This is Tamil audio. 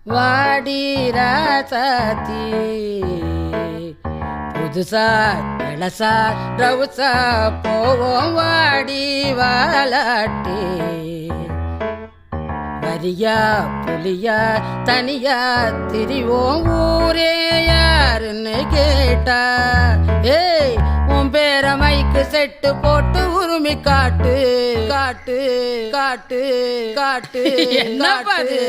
வாடி ராசாத்தி புதுசா இளசா ரவுசா போவோம் வாடி வாலாட்டி வரியா புலியா தனியா திரிவோம் ஊரே யாருன்னு கேட்டா ஏய் உன் பேர மைக்கு செட்டு போட்டு உரிமை காட்டு காட்டு காட்டு காட்டு என்ன பாரு